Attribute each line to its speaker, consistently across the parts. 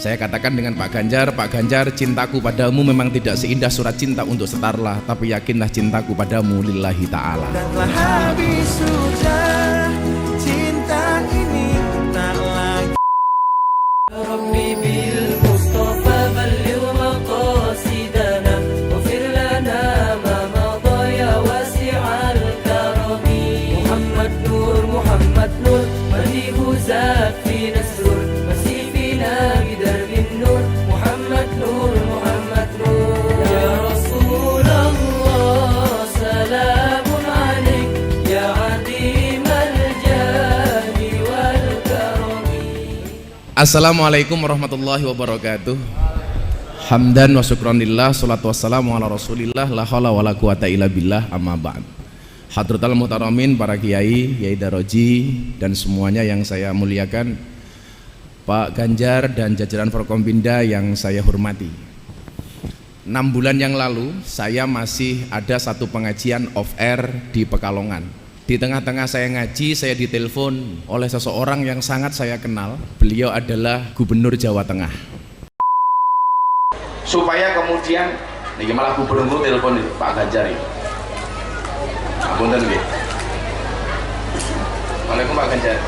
Speaker 1: Saya katakan dengan Pak Ganjar, cintaku padamu memang tidak seindah surat cinta untuk Setarlah, tapi yakinlah cintaku padamu lillahi ta'ala.
Speaker 2: Dan telah habis sudah cinta ini tak lagi. Rabbi bil Mustafa balligh maqasidana waghfir lana ma madha ya wasi'al karami. Muhammad Nur madihu zat fi nasrur masih fina bidarbin nur. Muhammad Nur ya Rasulullah salamun alaik ya adimal jadi wal karami.
Speaker 1: Assalamualaikum warahmatullahi wabarakatuh. Hamdan wa syukranillah, salatu wassalamu ala rasulillah, la haula wala quwata illa billah, amma ba'd. Hadratal Muhtaramin, para kiai, Yai Daroji, dan semuanya yang saya muliakan, Pak Ganjar dan jajaran Forkompinda yang saya hormati. 6 bulan yang lalu saya masih ada satu pengajian off air di Pekalongan. Di tengah-tengah saya ngaji, saya ditelepon oleh seseorang yang sangat saya kenal. Beliau adalah Gubernur Jawa Tengah. Supaya kemudian ini malah gubernur telepon itu Pak Ganjar itu. Apunten nggih. Waalaikumsalam Pak Ganjar.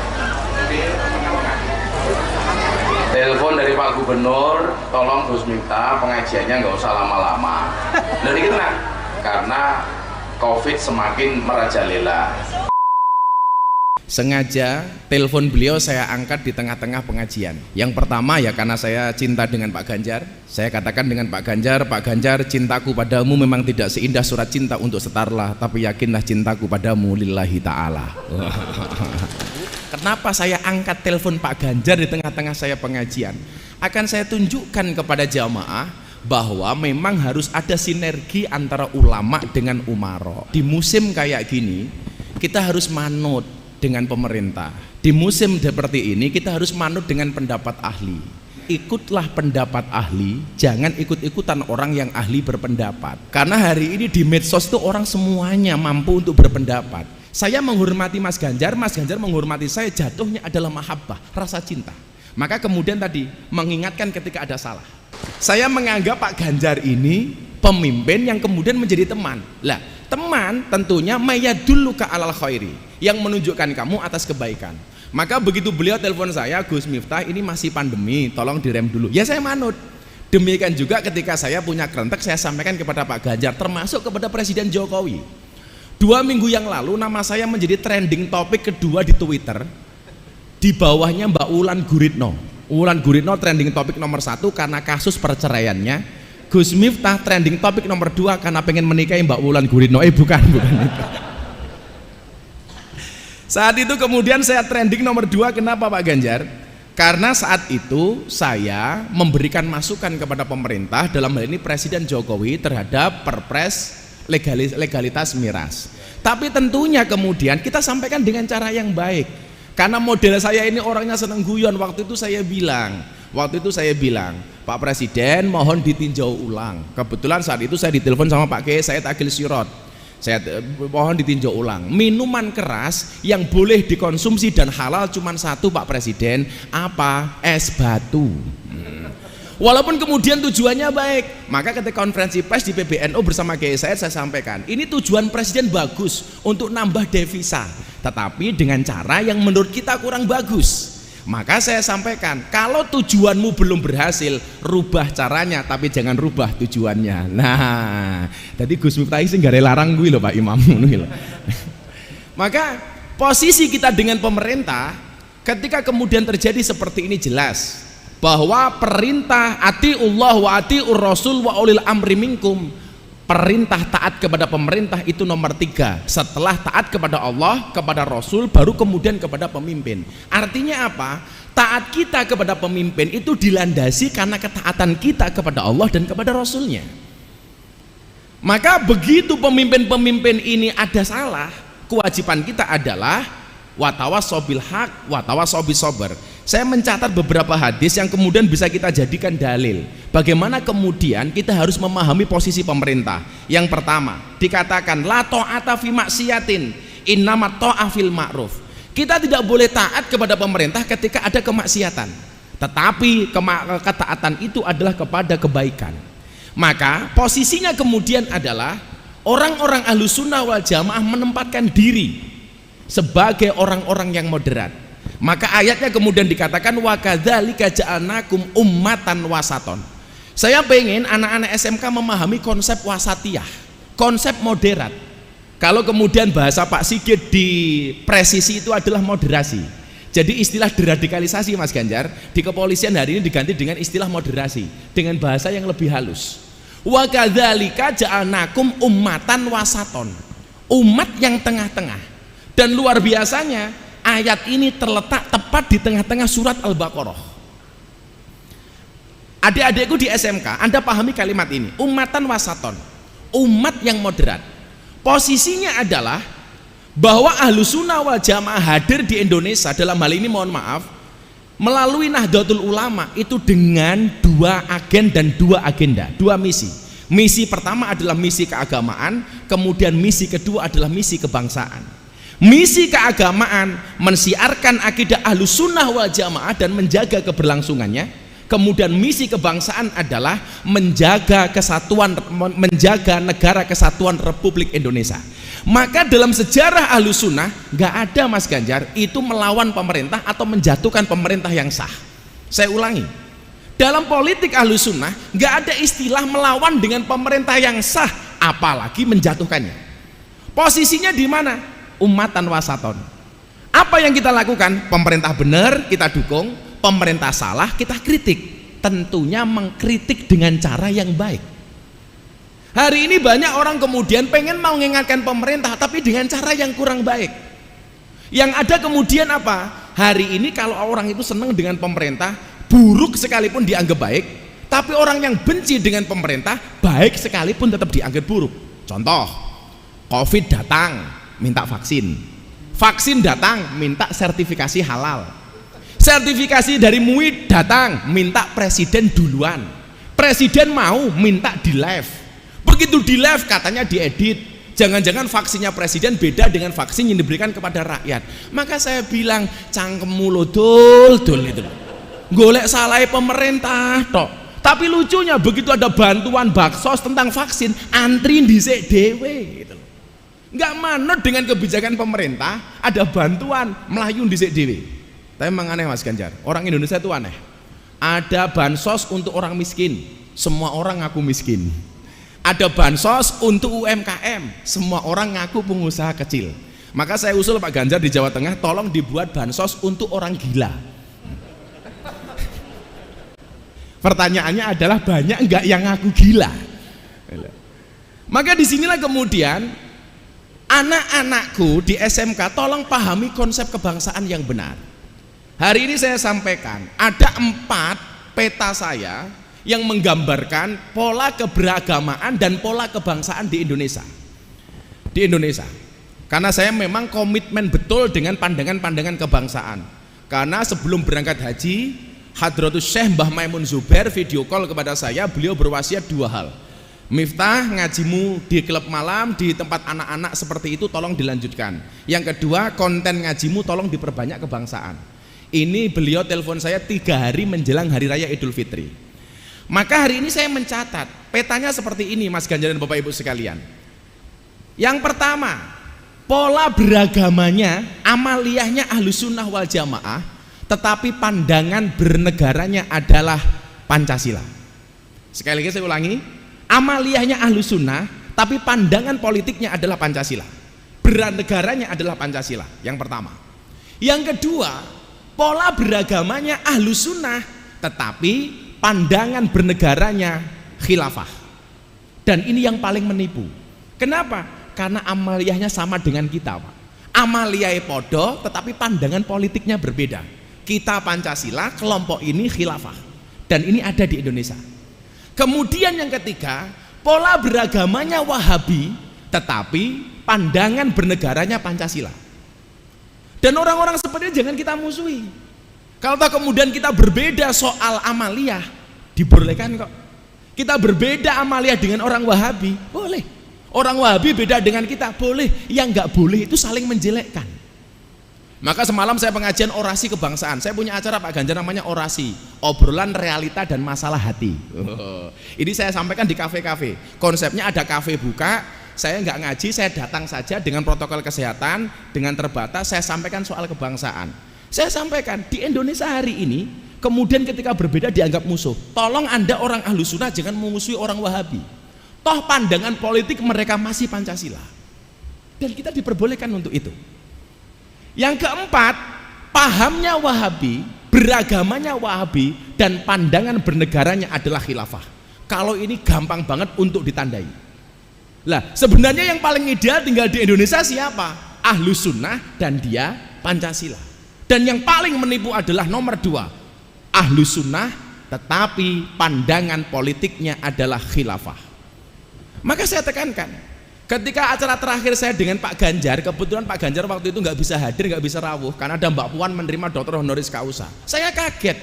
Speaker 1: Telepon dari Pak Gubernur, tolong Gus Miftah pengajiannya nggak usah lama-lama. Dan ini tenang, karena COVID semakin merajalela. Sengaja telepon beliau saya angkat di tengah-tengah pengajian. Yang pertama ya karena saya cinta dengan Pak Ganjar. Saya katakan dengan Pak Ganjar, cintaku padamu memang tidak seindah surat cinta untuk Setarlah, tapi yakinlah cintaku padamu lillahi ta'ala. Kenapa saya angkat telepon Pak Ganjar di tengah-tengah saya pengajian? Akan saya tunjukkan kepada jamaah bahwa memang harus ada sinergi antara ulama dengan umaro. Di musim kayak gini kita harus manut dengan pemerintah. Di musim seperti ini kita harus manut dengan pendapat ahli. Ikutlah pendapat ahli, jangan ikut-ikutan orang yang ahli berpendapat. Karena hari ini di medsos itu orang semuanya mampu untuk berpendapat. Saya menghormati Mas Ganjar menghormati saya, jatuhnya adalah mahabbah, rasa cinta. Maka kemudian tadi mengingatkan ketika ada salah. Saya menganggap Pak Ganjar ini pemimpin yang kemudian menjadi teman. Lah, teman tentunya mayadulluka alal khairi, yang menunjukkan kamu atas kebaikan. Maka begitu beliau telepon saya, Gus Miftah ini masih pandemi, tolong direm dulu. Ya saya manut. Demikian juga ketika saya punya kerentek, saya sampaikan kepada Pak Ganjar, termasuk kepada Presiden Jokowi. 2 minggu yang lalu nama saya menjadi trending topik kedua di Twitter. Di bawahnya Mbak Wulan Guritno. Wulan Guritno trending topik nomor 1 karena kasus perceraiannya. Gus Miftah trending topik nomor 2 karena pengen menikahi Mbak Wulan Guritno. Bukan itu. Saat itu kemudian saya trending nomor 2, kenapa Pak Ganjar? Karena saat itu saya memberikan masukan kepada pemerintah, dalam hal ini Presiden Jokowi, terhadap perpres legalitas miras. Tapi tentunya kemudian kita sampaikan dengan cara yang baik. Karena model saya ini orangnya seneng guyon. Waktu itu saya bilang, Pak Presiden mohon ditinjau ulang. Kebetulan saat itu saya ditelepon sama Pak Kiai Said Agil Sirot. Saya mohon ditinjau ulang. Minuman keras yang boleh dikonsumsi dan halal cuma 1 Pak Presiden, apa? Es batu. Walaupun kemudian tujuannya baik, maka ketika konferensi pers di PBNU bersama Kiai Said saya sampaikan, ini tujuan Presiden bagus untuk nambah devisa, tetapi dengan cara yang menurut kita kurang bagus. Maka saya sampaikan, kalau tujuanmu belum berhasil, rubah caranya, tapi jangan rubah tujuannya. Nah, jadi Gus Miftah sih gak larang gue loh Pak Imam. Maka posisi kita dengan pemerintah, ketika kemudian terjadi seperti ini jelas bahwa perintah atiullah wa atiur rasul wa ulil amri minkum, perintah taat kepada pemerintah itu nomor 3. Setelah taat kepada Allah, kepada Rasul, baru kemudian kepada pemimpin. Artinya apa? Taat kita kepada pemimpin itu dilandasi karena ketaatan kita kepada Allah dan kepada Rasulnya. Maka begitu pemimpin-pemimpin ini ada salah, kewajiban kita adalah watawassaw bil haq watawassaw bis sabr. Saya mencatat beberapa hadis yang kemudian bisa kita jadikan dalil bagaimana kemudian kita harus memahami posisi pemerintah. Yang pertama dikatakan la ta'ata fi maksiatin innamat ta'ah fil ma'ruf. Kita tidak boleh taat kepada pemerintah ketika ada kemaksiatan, Tetapi ketaatan itu adalah kepada kebaikan. Maka posisinya kemudian adalah orang-orang Ahlussunnah wal Jamaah menempatkan diri sebagai orang-orang yang moderat. Maka ayatnya kemudian dikatakan wa kadzalika ja'alnakum ummatan wasaton. Saya pengen anak-anak SMK memahami konsep wasatiyah, konsep moderat. Kalau kemudian bahasa Pak Sigit di presisi itu adalah moderasi. Jadi istilah deradikalisasi Mas Ganjar di kepolisian hari ini diganti dengan istilah moderasi dengan bahasa yang lebih halus. Wa kadzalika ja'alnakum ummatan wasaton. Umat yang tengah-tengah. Dan luar biasanya ayat ini terletak tepat di tengah-tengah surat Al-Baqarah. Adik-adikku di SMK, Anda pahami kalimat ini, ummatan wasaton, umat yang moderat. Posisinya adalah bahwa Ahlussunnah wal Jamaah hadir di Indonesia dalam hal ini mohon maaf melalui Nahdlatul Ulama itu dengan dua agen dan dua agenda, dua misi. Misi pertama adalah misi keagamaan, kemudian misi kedua adalah misi kebangsaan. Misi keagamaan mensiarkan akidah Ahlussunnah wal Jamaah dan menjaga keberlangsungannya. Kemudian misi kebangsaan adalah menjaga kesatuan, menjaga negara kesatuan Republik Indonesia. Maka dalam sejarah Ahlussunnah nggak ada Mas Ganjar itu melawan pemerintah atau menjatuhkan pemerintah yang sah. Saya ulangi, dalam politik Ahlussunnah nggak ada istilah melawan dengan pemerintah yang sah, apalagi menjatuhkannya. Posisinya di mana? Ummatan wasaton. Apa yang kita lakukan? Pemerintah benar kita dukung, pemerintah salah kita kritik. Tentunya mengkritik dengan cara yang baik. Hari ini banyak orang kemudian pengen mau mengingatkan pemerintah tapi dengan cara yang kurang baik. Yang ada kemudian apa? Hari ini kalau orang itu senang dengan pemerintah, buruk sekalipun dianggap baik, tapi orang yang benci dengan pemerintah, baik sekalipun tetap dianggap buruk. Contoh, Covid datang, minta vaksin. Vaksin datang, minta sertifikasi halal. Sertifikasi dari MUI datang, minta presiden duluan. Presiden mau minta di live. Begitu di live katanya diedit. Jangan-jangan vaksinnya presiden beda dengan vaksin yang diberikan kepada rakyat. Maka saya bilang cangkemmu lo dul itu. Golek salah pemerintah tok. Tapi lucunya begitu ada bantuan baksos tentang vaksin, antri dhisik dhewe gitu. Nggak manut dengan kebijakan pemerintah, ada bantuan melayu dhisik dhewe. Tapi memang aneh Mas Ganjar, orang Indonesia itu aneh. Ada bansos untuk orang miskin, semua orang ngaku miskin. Ada bansos untuk UMKM, semua orang ngaku pengusaha kecil. Maka saya usul Pak Ganjar di Jawa Tengah, tolong dibuat bansos untuk orang gila. Pertanyaannya adalah banyak enggak yang ngaku gila? Maka disinilah kemudian anak-anakku di SMK tolong pahami konsep kebangsaan yang benar. Hari ini saya sampaikan ada 4 peta saya yang menggambarkan pola keberagamaan dan pola kebangsaan di Indonesia. Di Indonesia. Karena saya memang komitmen betul dengan pandangan-pandangan kebangsaan. Karena sebelum berangkat haji, Hadratus Syekh Mbah Maimun Zubair video call kepada saya, beliau berwasiat 2 hal. Miftah, ngajimu di klub malam, di tempat anak-anak seperti itu tolong dilanjutkan. Yang kedua, konten ngajimu tolong diperbanyak kebangsaan. Ini beliau telepon saya 3 hari menjelang Hari Raya Idul Fitri. Maka hari ini saya mencatat petanya seperti ini Mas Ganjar dan Bapak Ibu sekalian. Yang pertama, pola beragamanya, amaliyahnya Ahlussunnah wal Jamaah, tetapi pandangan bernegaranya adalah Pancasila. Sekali lagi saya ulangi, amaliyahnya Ahlussunnah, tapi pandangan politiknya adalah Pancasila. Bernegaranya adalah Pancasila. Yang pertama. Yang kedua, pola beragamanya Ahlussunnah, tetapi pandangan bernegaranya khilafah. Dan ini yang paling menipu. Kenapa? Karena amaliyahnya sama dengan kita, Pak. Amaliyah podo, tetapi pandangan politiknya berbeda. Kita Pancasila, kelompok ini khilafah. Dan ini ada di Indonesia. Kemudian yang ketiga, pola beragamanya Wahabi, tetapi pandangan bernegaranya Pancasila. Dan orang-orang seperti ini jangan kita musuhi. Kalau kemudian kita berbeda soal amaliyah, dibolehkan kok. Kita berbeda amaliyah dengan orang Wahabi, boleh. Orang Wahabi beda dengan kita, boleh. Yang nggak boleh itu saling menjelekkan. Maka semalam saya pengajian orasi kebangsaan. Saya punya acara Pak Ganjar namanya orasi, obrolan realita dan masalah hati. Ini saya sampaikan di kafe-kafe. Konsepnya ada kafe buka, saya nggak ngaji, saya datang saja dengan protokol kesehatan, dengan terbatas, saya sampaikan soal kebangsaan. Saya sampaikan di Indonesia hari ini, kemudian ketika berbeda dianggap musuh. Tolong Anda orang Ahlus Sunnah jangan memusuhi orang Wahabi. Toh pandangan politik mereka masih Pancasila. Dan kita diperbolehkan untuk itu. Yang keempat, pahamnya Wahabi, beragamanya Wahabi, dan pandangan bernegaranya adalah khilafah. Kalau ini gampang banget untuk ditandai. Lah, sebenarnya yang paling ideal tinggal di Indonesia siapa? Ahlus Sunnah dan dia Pancasila. Dan yang paling menipu adalah nomor 2, Ahlus Sunnah tetapi pandangan politiknya adalah khilafah. Maka saya tekankan, ketika acara terakhir saya dengan Pak Ganjar, kebetulan Pak Ganjar waktu itu nggak bisa hadir, nggak bisa rawuh karena ada Mbak Puan menerima Dr. Honoris Causa. Saya kaget,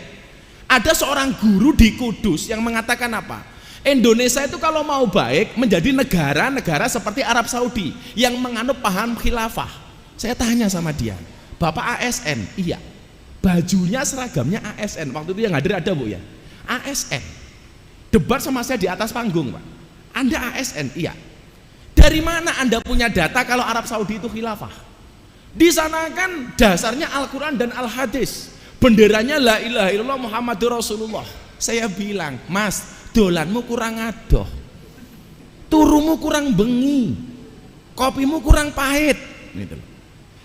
Speaker 1: ada seorang guru di Kudus yang mengatakan apa? Indonesia itu kalau mau baik menjadi negara seperti Arab Saudi yang menganut paham khilafah. Saya tanya sama dia, Bapak ASN? Iya. Bajunya seragamnya ASN. Waktu itu yang hadir ada Bu ya? ASN. Debat sama saya di atas panggung Pak. Anda ASN? Iya. Dari mana Anda punya data kalau Arab Saudi itu khilafah? Di sana kan dasarnya Al-Quran dan Al-Hadis, benderanya la ilaha illallah Muhammadur Rasulullah. Saya bilang, Mas, dolanmu kurang adoh, turumu kurang bengi, kopimu kurang pahit.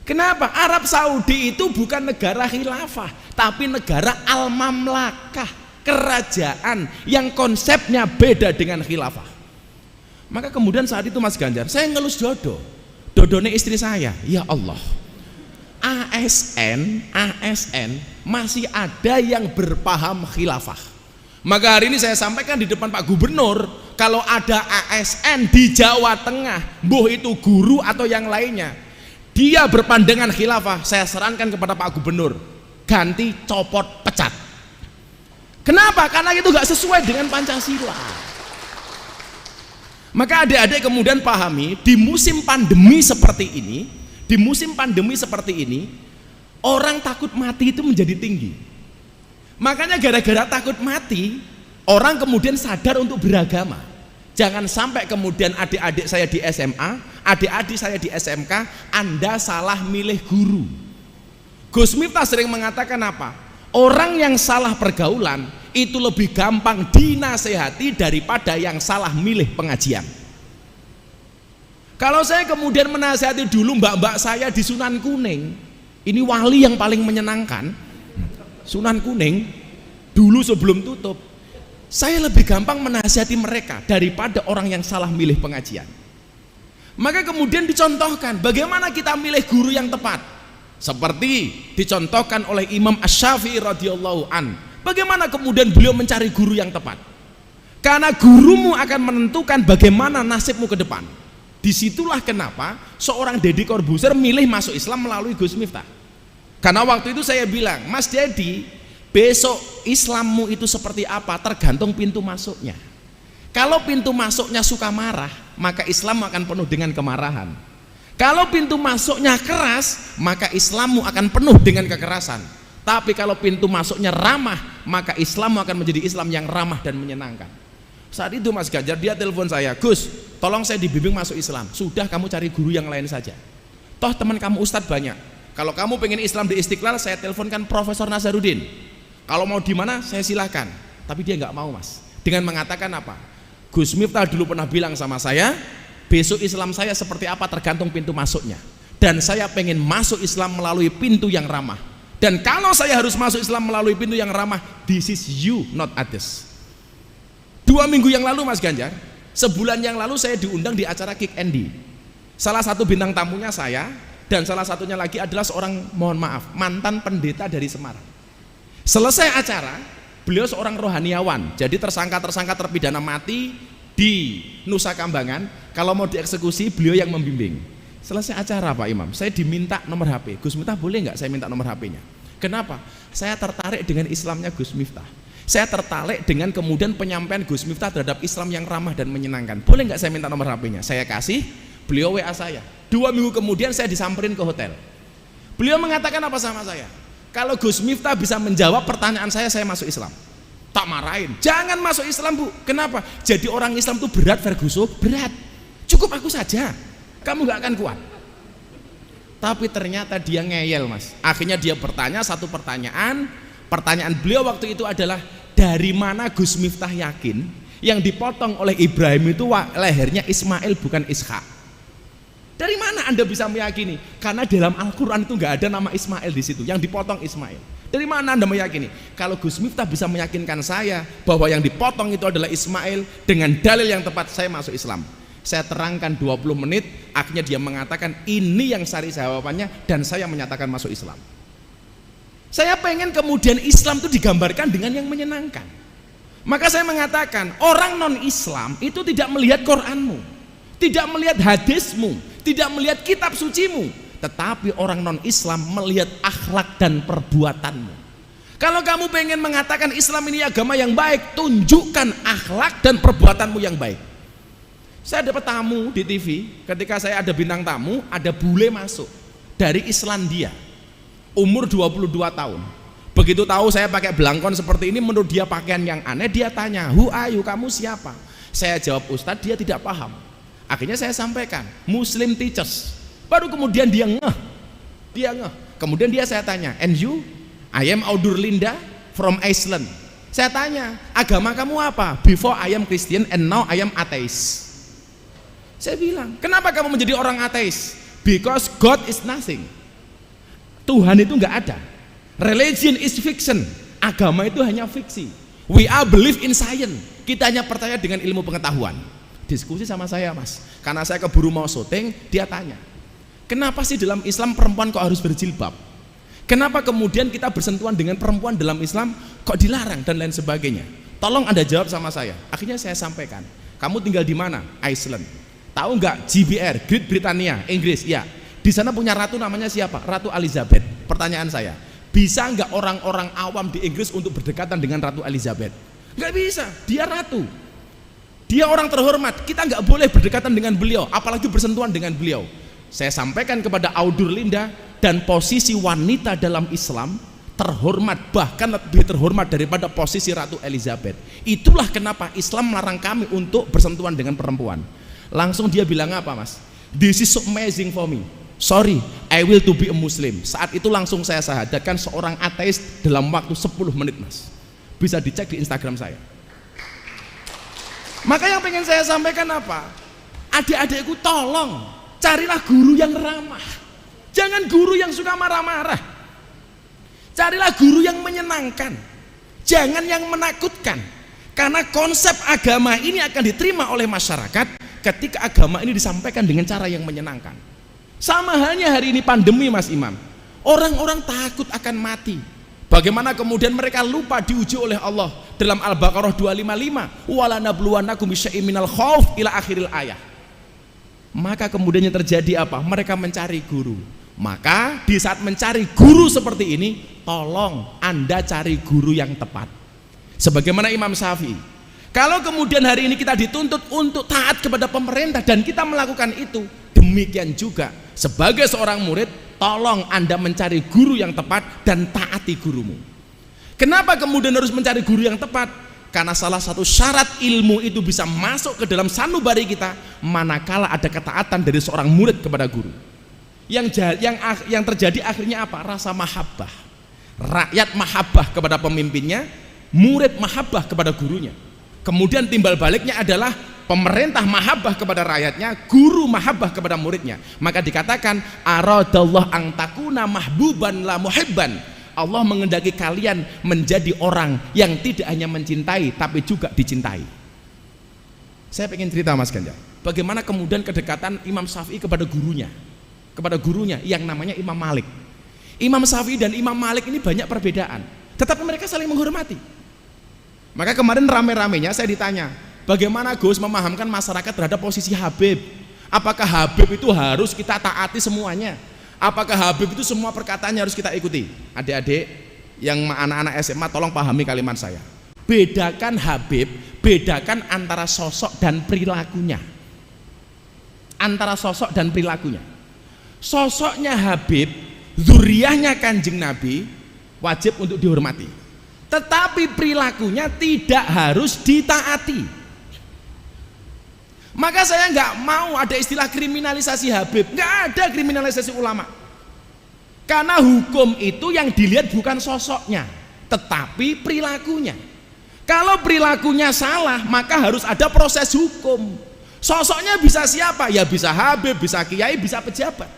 Speaker 1: Kenapa? Arab Saudi itu bukan negara khilafah, tapi negara al-mamlakah, kerajaan yang konsepnya beda dengan khilafah. Maka kemudian saat itu Mas Ganjar, saya ngelus dodone istri saya. Ya Allah, ASN masih ada yang berpaham khilafah. Maka hari ini saya sampaikan di depan Pak Gubernur, kalau ada ASN di Jawa Tengah, mbuh itu guru atau yang lainnya, dia berpandangan khilafah, saya sarankan kepada Pak Gubernur, ganti, copot, pecat. Kenapa? Karena itu gak sesuai dengan Pancasila. Maka adik-adik kemudian pahami, di musim pandemi seperti ini, orang takut mati itu menjadi tinggi. Makanya gara-gara takut mati, orang kemudian sadar untuk beragama. Jangan sampai kemudian adik-adik saya di SMA, adik-adik saya di SMK, Anda salah milih guru. Gus Miftah sering mengatakan apa? Orang yang salah pergaulan itu lebih gampang dinasehati daripada yang salah milih pengajian. Kalau saya kemudian menasehati dulu mbak-mbak saya di Sunan Kuning, ini wali yang paling menyenangkan, Sunan Kuning, dulu sebelum tutup, saya lebih gampang menasihati mereka daripada orang yang salah milih pengajian. Maka kemudian dicontohkan bagaimana kita milih guru yang tepat, seperti dicontohkan oleh Imam Asy-Syafi'i radhiyallahu an. Bagaimana kemudian beliau mencari guru yang tepat? Karena gurumu akan menentukan bagaimana nasibmu ke depan. Disitulah kenapa seorang Deddy Corbuzier milih masuk Islam melalui Gus Miftah. Karena waktu itu saya bilang, Mas Deddy, besok Islammu itu seperti apa tergantung pintu masuknya. Kalau pintu masuknya suka marah, maka Islam akan penuh dengan kemarahan. Kalau pintu masuknya keras, maka Islammu akan penuh dengan kekerasan. Tapi kalau pintu masuknya ramah, maka Islammu akan menjadi Islam yang ramah dan menyenangkan. Saat itu Mas Ganjar, dia telepon saya, Gus, tolong saya dibimbing masuk Islam. Sudah, kamu cari guru yang lain saja. Toh teman kamu ustadz banyak. Kalau kamu pengen Islam di Istiqlal, saya teleponkan Profesor Nazarudin. Kalau mau di mana, saya silahkan. Tapi dia nggak mau Mas. Dengan mengatakan apa? Gus Miftah dulu pernah bilang sama saya, besok Islam saya seperti apa tergantung pintu masuknya. Dan saya pengen masuk Islam melalui pintu yang ramah. Dan kalau saya harus masuk Islam melalui pintu yang ramah, this is you, not others. 2 minggu yang lalu Mas Ganjar, sebulan yang lalu saya diundang di acara Kick Andy. Salah satu bintang tamunya saya, dan salah satunya lagi adalah seorang, mohon maaf, mantan pendeta dari Semarang. Selesai acara, beliau seorang rohaniawan, jadi tersangka-tersangka terpidana mati di Nusa Kambangan, kalau mau dieksekusi beliau yang membimbing. Selesai acara Pak Imam, saya diminta nomor HP. Gus Miftah boleh nggak saya minta nomor HP-nya? Kenapa? Saya tertarik dengan Islamnya Gus Miftah. Saya tertarik dengan kemudian penyampaian Gus Miftah terhadap Islam yang ramah dan menyenangkan. Boleh nggak saya minta nomor HP-nya? Saya kasih, beliau WA saya. 2 minggu kemudian saya disamperin ke hotel. Beliau mengatakan apa sama saya? Kalau Gus Miftah bisa menjawab pertanyaan saya masuk Islam. Tak marahin, jangan masuk Islam Bu. Kenapa? Jadi orang Islam itu berat Ferguson, berat. Cukup aku saja, kamu gak akan kuat. Tapi ternyata dia ngeyel Mas. Akhirnya dia bertanya satu pertanyaan. Pertanyaan beliau waktu itu adalah, dari mana Gus Miftah yakin yang dipotong oleh Ibrahim itu lehernya Ismail bukan Ishak? Dari mana Anda bisa meyakini? Karena dalam Al-Quran itu nggak ada nama Ismail di situ, yang dipotong Ismail. Dari mana Anda meyakini? Kalau Gus Miftah bisa meyakinkan saya bahwa yang dipotong itu adalah Ismail dengan dalil yang tepat, saya masuk Islam. Saya terangkan 20 menit, akhirnya dia mengatakan ini yang sari jawabannya, dan saya menyatakan masuk Islam. Saya pengen kemudian Islam itu digambarkan dengan yang menyenangkan. Maka saya mengatakan orang non-Islam itu tidak melihat Quranmu, tidak melihat hadismu, tidak melihat kitab sucimu, tetapi orang non-Islam melihat akhlak dan perbuatanmu. Kalau kamu pengen mengatakan Islam ini agama yang baik, tunjukkan akhlak dan perbuatanmu yang baik. Saya dapat tamu di TV, ketika saya ada bintang tamu, ada bule masuk dari Islandia, umur 22 tahun. Begitu tahu saya pakai belangkon seperti ini, menurut dia pakaian yang aneh, dia tanya, "Who are you? Kamu siapa?" Saya jawab, "Ustadz," dia tidak paham. Akhirnya saya sampaikan, "Muslim teachers." Baru kemudian dia ngeh. Kemudian saya tanya, "And you?" "I am Audur Linda from Iceland." Saya tanya, "Agama kamu apa?" "Before I am Christian and now I am atheist." Saya bilang, "Kenapa kamu menjadi orang ateis?" "Because God is nothing." Tuhan itu nggak ada. Religion is fiction. Agama itu hanya fiksi. We are believe in science. Kita hanya percaya dengan ilmu pengetahuan. Diskusi sama saya Mas, karena saya keburu mau syuting, dia tanya, "Kenapa sih dalam Islam perempuan kok harus berjilbab? Kenapa kemudian kita bersentuhan dengan perempuan dalam Islam kok dilarang dan lain sebagainya? Tolong Anda jawab sama saya." Akhirnya saya sampaikan, "Kamu tinggal di mana?" "Iceland." "Tahu nggak GBR, Great Britannia, Inggris?" "Ya." "Di sana punya ratu namanya siapa?" "Ratu Elizabeth." Pertanyaan saya, bisa nggak orang-orang awam di Inggris untuk berdekatan dengan Ratu Elizabeth? Nggak bisa, dia ratu, dia orang terhormat, kita nggak boleh berdekatan dengan beliau, apalagi bersentuhan dengan beliau. Saya sampaikan kepada Audur Linda, dan posisi wanita dalam Islam terhormat, bahkan lebih terhormat daripada posisi Ratu Elizabeth. Itulah kenapa Islam melarang kami untuk bersentuhan dengan perempuan. Langsung dia bilang apa Mas? "This is so amazing for me. Sorry, I will to be a Muslim." Saat itu langsung saya syahadatkan seorang ateis dalam waktu 10 menit Mas. Bisa dicek di Instagram saya. Maka yang pengen saya sampaikan apa? Adik-adikku, tolong carilah guru yang ramah. Jangan guru yang suka marah-marah. Carilah guru yang menyenangkan. Jangan yang menakutkan. Karena konsep agama ini akan diterima oleh masyarakat ketika agama ini disampaikan dengan cara yang menyenangkan. Sama halnya hari ini pandemi Mas Imam, orang-orang takut akan mati. Bagaimana kemudian mereka lupa diuji oleh Allah dalam Al-Baqarah 255, "Walanabluwannakum bisyai'im minal khauf" ila akhiril ayat. Maka kemudian yang terjadi apa? Mereka mencari guru. Maka di saat mencari guru seperti ini, tolong Anda cari guru yang tepat. Sebagaimana Imam Syafi'i, kalau kemudian hari ini kita dituntut untuk taat kepada pemerintah dan kita melakukan itu, demikian juga sebagai seorang murid, tolong Anda mencari guru yang tepat dan taati gurumu. Kenapa kemudian harus mencari guru yang tepat? Karena salah satu syarat ilmu itu bisa masuk ke dalam sanubari kita manakala ada ketaatan dari seorang murid kepada guru. Yang terjadi akhirnya apa? Rasa mahabbah. Rakyat mahabbah kepada pemimpinnya, murid mahabbah kepada gurunya. Kemudian timbal baliknya adalah pemerintah mahabbah kepada rakyatnya, guru mahabbah kepada muridnya. Maka dikatakan aradallah ang takuna mahbuban la muhibban. Allah mengendaki kalian menjadi orang yang tidak hanya mencintai tapi juga dicintai. Saya ingin cerita Mas Ganjar, bagaimana kemudian kedekatan Imam Syafi'i kepada gurunya yang namanya Imam Malik. Imam Syafi'i dan Imam Malik ini banyak perbedaan, tetapi mereka saling menghormati. Maka kemarin rame-ramenya saya ditanya, bagaimana Gus memahamkan masyarakat terhadap posisi Habib? Apakah Habib itu harus kita taati semuanya? Apakah Habib itu semua perkataannya harus kita ikuti? Adik-adik yang anak-anak SMA tolong pahami kalimat saya. Bedakan Habib, bedakan antara sosok dan perilakunya. Antara sosok dan perilakunya. Sosoknya Habib zuriyahnya Kanjeng Nabi wajib untuk dihormati, tetapi perilakunya tidak harus ditaati. Maka saya nggak mau ada istilah kriminalisasi Habib, nggak ada kriminalisasi ulama, karena hukum itu yang dilihat bukan sosoknya tetapi perilakunya. Kalau perilakunya salah maka harus ada proses hukum. Sosoknya bisa siapa? Ya bisa Habib, bisa kiai, bisa pejabat.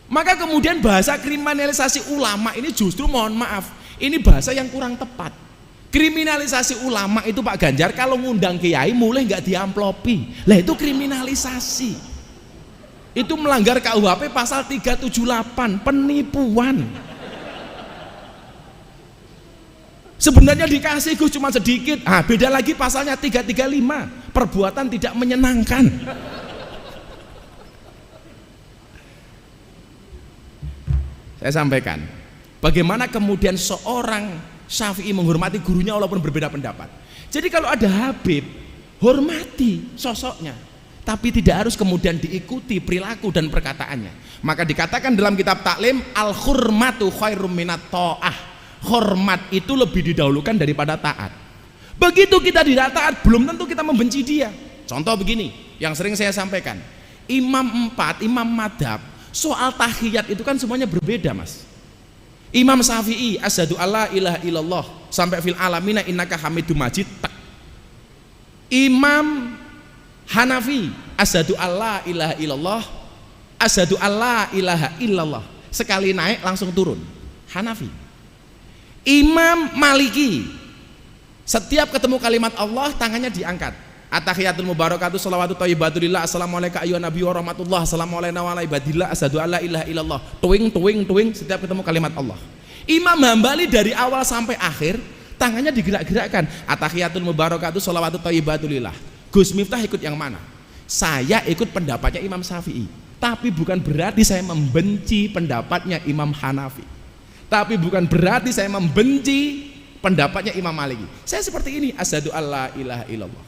Speaker 1: Maka kemudian bahasa kriminalisasi ulama ini justru, mohon maaf, ini bahasa yang kurang tepat. Kriminalisasi ulama itu Pak Ganjar kalau ngundang kiai mulai nggak diamplopi, lah itu kriminalisasi. Itu melanggar KUHP pasal 378, penipuan. Sebenarnya dikasih Gus cuma sedikit, beda lagi pasalnya 335, perbuatan tidak menyenangkan. Saya sampaikan bagaimana kemudian seorang Syafi'i menghormati gurunya walaupun berbeda pendapat. Jadi kalau ada Habib, hormati sosoknya, tapi tidak harus kemudian diikuti perilaku dan perkataannya. Maka dikatakan dalam kitab taklim, al-hurmatu khairum minat ta'ah. Hormat itu lebih didahulukan daripada taat. Begitu kita tidak taat, belum tentu kita membenci dia. Contoh begini yang sering saya sampaikan, imam 4, imam madhab, soal tahiyat itu kan semuanya berbeda, Mas. Imam Syafi'i asyhadu alla ilaha illallah sampai fil alamina innaka hamidum majid. Imam Hanafi asyhadu alla ilaha illallah asyhadu alla ilaha illallah, sekali naik langsung turun. Hanafi. Imam Maliki setiap ketemu kalimat Allah tangannya diangkat. At-tahiyatul mubarakatuh shalawatu thayyibatulillah assalamualaikum ayyuhan nabi wa rahmatullah assalamualaikum wa ala ibadillah asyhadu alla ilaha illallah, tuing tuing tuing setiap ketemu kalimat Allah. Imam Hambali dari awal sampai akhir tangannya digerak-gerakkan. At-tahiyatul mubarakatuh shalawatu thayyibatulillah. Gus Miftah ikut yang mana? Saya ikut pendapatnya Imam Syafi'i, tapi bukan berarti saya membenci pendapatnya Imam Hanafi, tapi bukan berarti saya membenci pendapatnya Imam Maliki. Saya seperti ini, asyhadu alla ilaha illallah.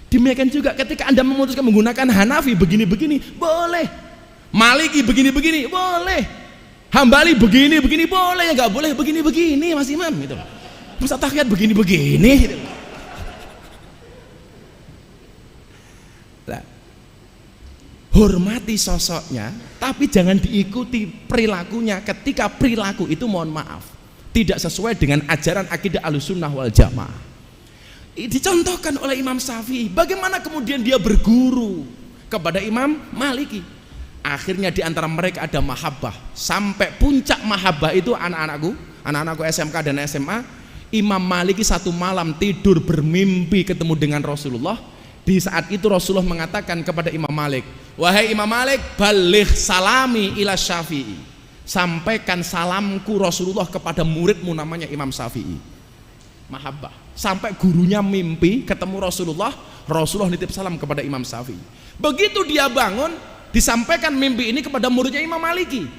Speaker 1: Demikian juga ketika Anda memutuskan menggunakan Hanafi begini-begini, boleh. Maliki begini-begini, boleh. Hambali begini-begini, boleh. Ya nggak boleh begini-begini, Mas Imam gitu. Masa tahiyat begini-begini gitu. Nah, hormati sosoknya, tapi jangan diikuti perilakunya ketika perilaku itu, mohon maaf, tidak sesuai dengan ajaran akidah Ahlussunnah wal Jamaah. Dicontohkan oleh Imam Syafi'i, bagaimana kemudian dia berguru kepada Imam Maliki. Akhirnya di antara mereka ada mahabbah, sampai puncak mahabbah itu anak-anakku SMK dan SMA. Imam Maliki satu malam tidur bermimpi ketemu dengan Rasulullah. Di saat itu Rasulullah mengatakan kepada Imam Malik, wahai Imam Malik, baligh salami ila Syafi'i, sampaikan salamku Rasulullah kepada muridmu namanya Imam Syafi'i. Mahabbah, sampai gurunya mimpi ketemu Rasulullah, Rasulullah nitip salam kepada Imam Syafi'i. Begitu dia bangun, disampaikan mimpi ini kepada muridnya Imam Maliki.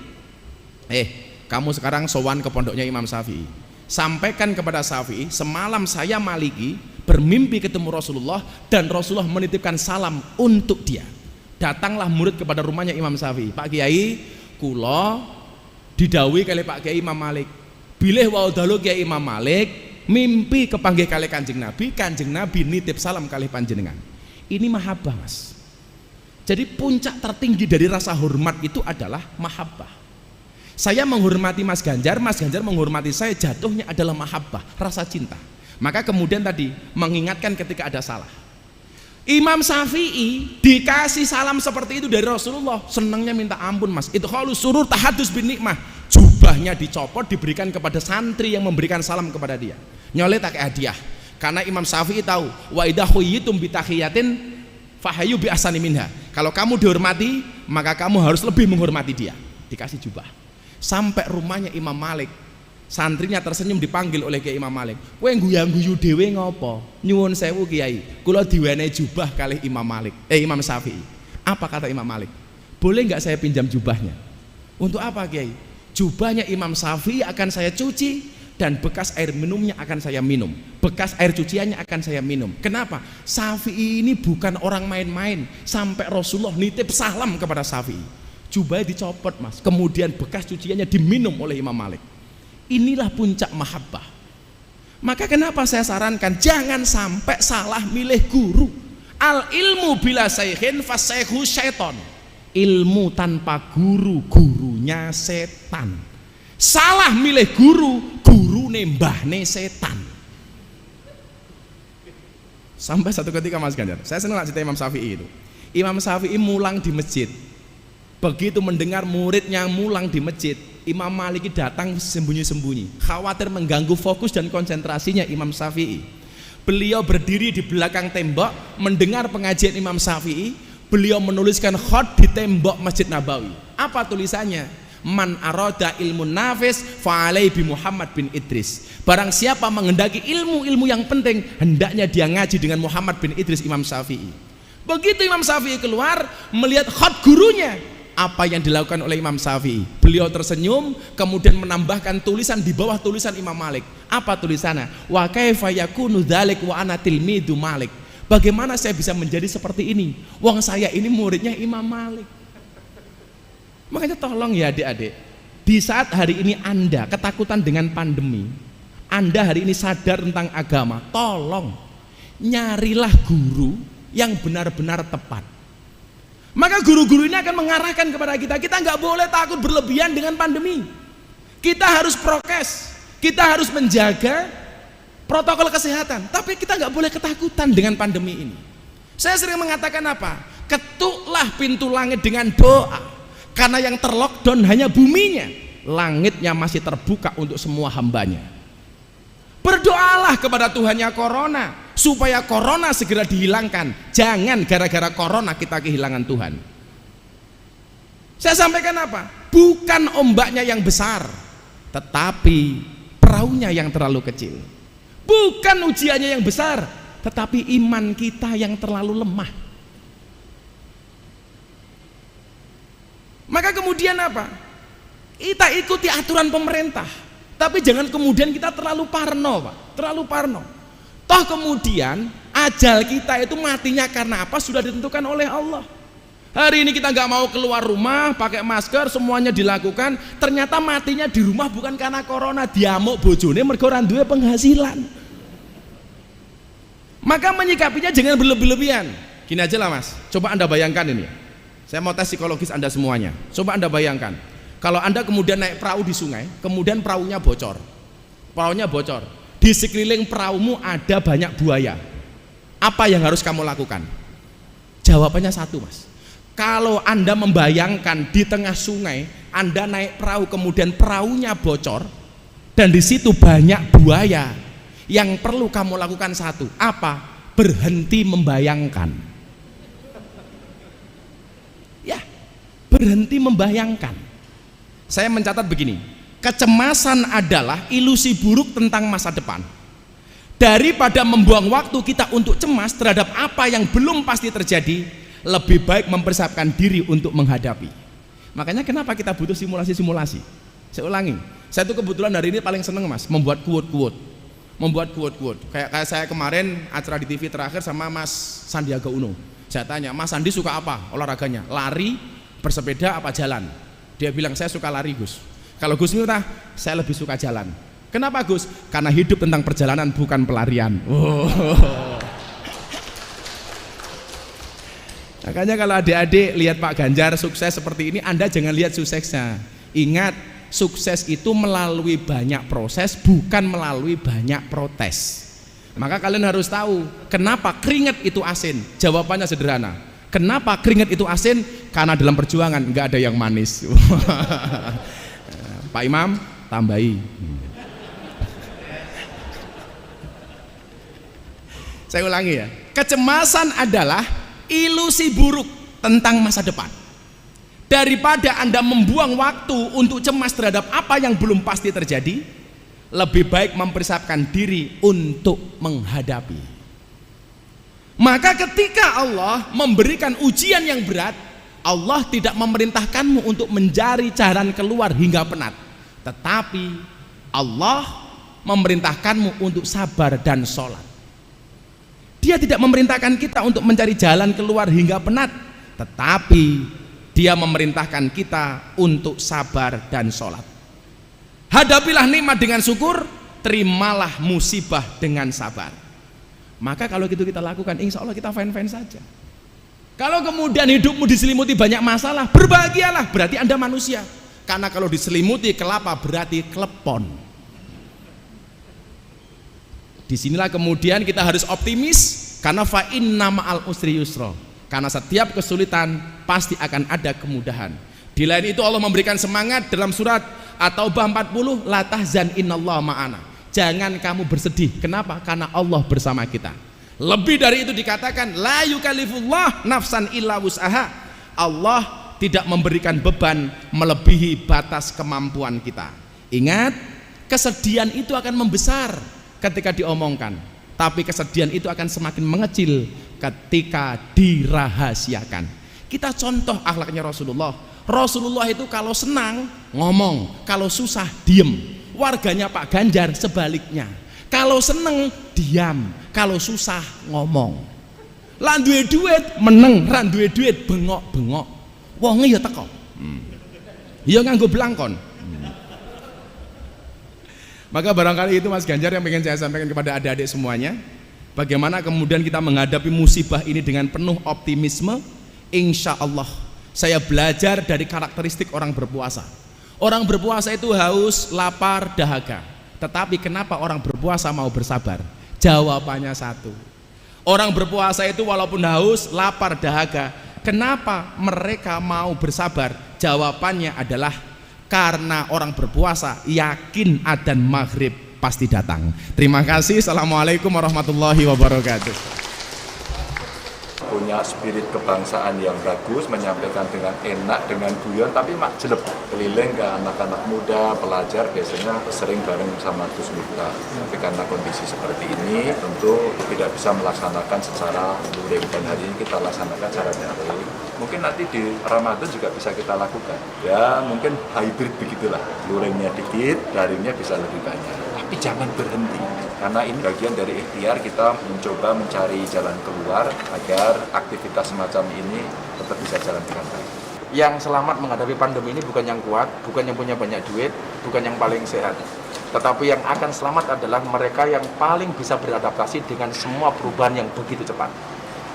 Speaker 1: Kamu sekarang sowan ke pondoknya Imam Syafi'i, sampaikan kepada Syafi'i, semalam saya Maliki bermimpi ketemu Rasulullah dan Rasulullah menitipkan salam untuk dia. Datanglah murid kepada rumahnya Imam Syafi'i, Pak Kiai, kula didhawuhi kali Pak Kiai Imam Malik, bilih wau dalu Kiai Imam Malik mimpi kepanggih kali Kanjeng Nabi nitip salam kali panjenengan. Ini mahabbah, Mas. Jadi puncak tertinggi dari rasa hormat itu adalah mahabbah. Saya menghormati Mas Ganjar menghormati saya, jatuhnya adalah mahabbah, rasa cinta. Maka kemudian tadi mengingatkan ketika ada salah. Imam Syafi'i dikasih salam seperti itu dari Rasulullah, senangnya minta ampun, Mas. Itu khalus surur tahadus bin nikmah. Jubahnya dicopot, diberikan kepada santri yang memberikan salam kepada dia. Nyoleh tak hadiah. Karena Imam Syafi'i tahu, wa idza khuyyitum bi tahiyatin fahayu bi ahsani minha. Kalau kamu dihormati, maka kamu harus lebih menghormati dia. Dikasih jubah. Sampai rumahnya Imam Malik, santrinya tersenyum dipanggil oleh Kiai Imam Malik. Kowe guyu-guyu dhewe ngopo? Nyuwun sewu Kiai, kula diwenehi jubah kali Imam Syafi'i. Apa kata Imam Malik? Boleh nggak saya pinjam jubahnya? Untuk apa Kiai? Jubahnya Imam Syafi'i akan saya cuci dan bekas air minumnya akan saya minum, bekas air cuciannya akan saya minum. Kenapa? Syafi'i ini bukan orang main-main, sampai Rasulullah nitip salam kepada Syafi'i. jubahnya dicopot mas, kemudian bekas cuciannya diminum oleh Imam Malik. Inilah puncak mahabbah. Maka kenapa saya sarankan jangan sampai salah milih guru. Al ilmu bila saykhin fasyaikhu syaiton. Ilmu tanpa guru, gurunya setan. Salah milih guru, guru nembahne setan. Sampai satu ketika Mas Ganjar, saya senang cerita Imam Syafi'i itu. Imam Syafi'i mulang di masjid. Begitu mendengar muridnya mulang di masjid, Imam Maliki datang sembunyi-sembunyi, khawatir mengganggu fokus dan konsentrasinya Imam Syafi'i. Beliau berdiri di belakang tembok mendengar pengajian Imam Syafi'i. Beliau menuliskan khot di tembok Masjid Nabawi. Apa tulisannya? Man aroda ilmu nafis fa'alai bi Muhammad bin Idris. Barang siapa menghendaki ilmu-ilmu yang penting, hendaknya dia ngaji dengan Muhammad bin Idris Imam Syafi'i. Begitu Imam Syafi'i keluar melihat khot gurunya, apa yang dilakukan oleh Imam Syafi'i? Beliau tersenyum, kemudian menambahkan tulisan di bawah tulisan Imam Malik. Apa tulisannya? Wa kaifa yakunu dzalik wa ana tilmidu Malik. Bagaimana saya bisa menjadi seperti ini? Wong saya ini muridnya Imam Malik. Makanya tolong ya adik-adik, di saat hari ini Anda ketakutan dengan pandemi, Anda hari ini sadar tentang agama, tolong nyarilah guru yang benar-benar tepat. Maka guru-guru ini akan mengarahkan kepada kita nggak boleh takut berlebihan dengan pandemi. Kita harus prokes, kita harus menjaga protokol kesehatan, tapi kita nggak boleh ketakutan dengan pandemi ini. Saya sering mengatakan apa? Ketuklah pintu langit dengan doa, karena yang terlockdown hanya buminya, langitnya masih terbuka untuk semua hambanya. Berdoalah kepada Tuhannya corona, supaya corona segera dihilangkan. Jangan gara-gara corona kita kehilangan Tuhan. Saya sampaikan apa? Bukan ombaknya yang besar, tetapi perahunya yang terlalu kecil. Bukan ujiannya yang besar, tetapi iman kita yang terlalu lemah. Maka kemudian apa? Kita ikuti aturan pemerintah, tapi jangan kemudian kita terlalu parno, Pak. Terlalu parno. Toh kemudian ajal kita itu matinya karena apa? Sudah ditentukan oleh Allah. Hari ini kita nggak mau keluar rumah, pakai masker, semuanya dilakukan. Ternyata matinya di rumah bukan karena corona, diamuk bojone mergo ora duwe penghasilan. Maka menyikapinya jangan berlebih-lebihan. Gini aja lah Mas, coba Anda bayangkan ini. Saya mau tes psikologis Anda semuanya. Coba Anda bayangkan, kalau Anda kemudian naik perahu di sungai, kemudian perahunya bocor. Perahunya bocor. Di sekeliling perahumu ada banyak buaya. Apa yang harus kamu lakukan? Jawabannya satu Mas. Kalau Anda membayangkan di tengah sungai, Anda naik perahu kemudian perahunya bocor dan di situ banyak buaya, yang perlu kamu lakukan satu, apa? Berhenti membayangkan. Ya, berhenti membayangkan. Saya mencatat begini, kecemasan adalah ilusi buruk tentang masa depan. Daripada membuang waktu kita untuk cemas terhadap apa yang belum pasti terjadi, lebih baik mempersiapkan diri untuk menghadapi. Makanya kenapa kita butuh simulasi-simulasi. Saya ulangi, saya tuh kebetulan hari ini paling seneng Mas membuat quote-quote. Kayak saya kemarin acara di TV terakhir sama Mas Sandiaga Uno. Saya tanya, Mas Sandi suka apa olahraganya? Lari, bersepeda, apa jalan? Dia bilang, saya suka lari Gus. Kalau Gus Miftah, saya lebih suka jalan. Kenapa Gus? Karena hidup tentang perjalanan bukan pelarian. Makanya kalau adik-adik lihat Pak Ganjar sukses seperti ini, Anda jangan lihat suksesnya. Ingat, sukses itu melalui banyak proses, bukan melalui banyak protes. Maka kalian harus tahu kenapa keringat itu asin. Jawabannya sederhana. Kenapa keringat itu asin? Karena dalam perjuangan nggak ada yang manis. Pak Imam, tambahi. Saya ulangi ya. Kecemasan adalah ilusi buruk tentang masa depan. Daripada Anda membuang waktu untuk cemas terhadap apa yang belum pasti terjadi, lebih baik mempersiapkan diri untuk menghadapi. Maka ketika Allah memberikan ujian yang berat, Allah tidak memerintahkanmu untuk mencari jalan keluar hingga penat, tetapi Allah memerintahkanmu untuk sabar dan sholat. Dia tidak memerintahkan kita untuk mencari jalan keluar hingga penat, tetapi Dia memerintahkan kita untuk sabar dan sholat. Hadapilah nikmat dengan syukur, terimalah musibah dengan sabar. Maka kalau gitu kita lakukan, insya Allah kita fine-fine saja. Kalau kemudian hidupmu diselimuti banyak masalah, berbahagialah, berarti Anda manusia. Karena kalau diselimuti kelapa berarti klepon. Disinilah kemudian kita harus optimis, karena fa inna ma'al usri yusra. Karena setiap kesulitan pasti akan ada kemudahan. Di lain itu Allah memberikan semangat dalam surat At-Taubah 40, la tahzan innallaha ma'ana. Jangan kamu bersedih. Kenapa? Karena Allah bersama kita. Lebih dari itu dikatakan la yukallifullah nafsan illa wus'aha. Allah tidak memberikan beban melebihi batas kemampuan kita. Ingat, kesedihan itu akan membesar ketika diomongkan, tapi kesedihan itu akan semakin mengecil ketika dirahasiakan. Kita contoh akhlaknya Rasulullah. Rasulullah itu kalau senang ngomong, kalau susah diem. Warganya Pak Ganjar sebaliknya, kalau seneng diam, kalau susah ngomong. Lan duwe duit meneng, ran duwe duit bengok-bengok. Wonge ya teko. Ya nganggo blangkon. Maka barangkali itu Mas Ganjar yang ingin saya sampaikan kepada adik-adik semuanya. Bagaimana kemudian kita menghadapi musibah ini dengan penuh optimisme. Insya Allah saya belajar dari karakteristik orang berpuasa. Orang berpuasa itu haus, lapar, dahaga. Tetapi kenapa orang berpuasa mau bersabar? Jawabannya satu. Orang berpuasa itu walaupun haus, lapar, dahaga, kenapa mereka mau bersabar? Jawabannya adalah karena orang berpuasa yakin adzan maghrib pasti datang. Terima kasih. Assalamualaikum warahmatullahi wabarakatuh.
Speaker 3: Punya spirit kebangsaan yang bagus, menyampaikan dengan enak, dengan guyon, tapi mak jelek keliling ke anak-anak muda, pelajar biasanya sering bareng sama Gus Miftah. Tapi karena kondisi seperti ini tentu tidak bisa melaksanakan secara luring, dan hari ini kita laksanakan secara daring. Mungkin nanti di Ramadan juga bisa kita lakukan. Ya mungkin hybrid begitulah, luringnya dikit, daringnya bisa lebih banyak. Tapi jangan berhenti, karena ini bagian dari ikhtiar kita mencoba mencari jalan keluar agar aktivitas semacam ini tetap bisa jalan dengan baik.
Speaker 4: Yang selamat menghadapi pandemi ini bukan yang kuat, bukan yang punya banyak duit, bukan yang paling sehat, tetapi yang akan selamat adalah mereka yang paling bisa beradaptasi dengan semua perubahan yang begitu cepat.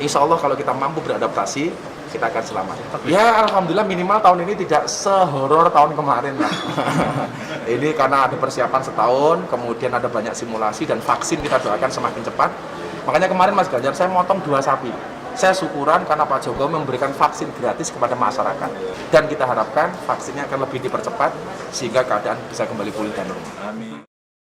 Speaker 4: Insya Allah kalau kita mampu beradaptasi, kita akan selamat. Ya alhamdulillah minimal tahun ini tidak sehoror tahun kemarin lah. Ini karena ada persiapan setahun, kemudian ada banyak simulasi dan vaksin kita doakan semakin cepat. Makanya kemarin Mas Ganjar saya motong 2 sapi. Saya syukuran karena Pak Jokowi memberikan vaksin gratis kepada masyarakat. Dan kita harapkan vaksinnya akan lebih dipercepat sehingga keadaan bisa kembali pulih dan normal.
Speaker 3: Amin.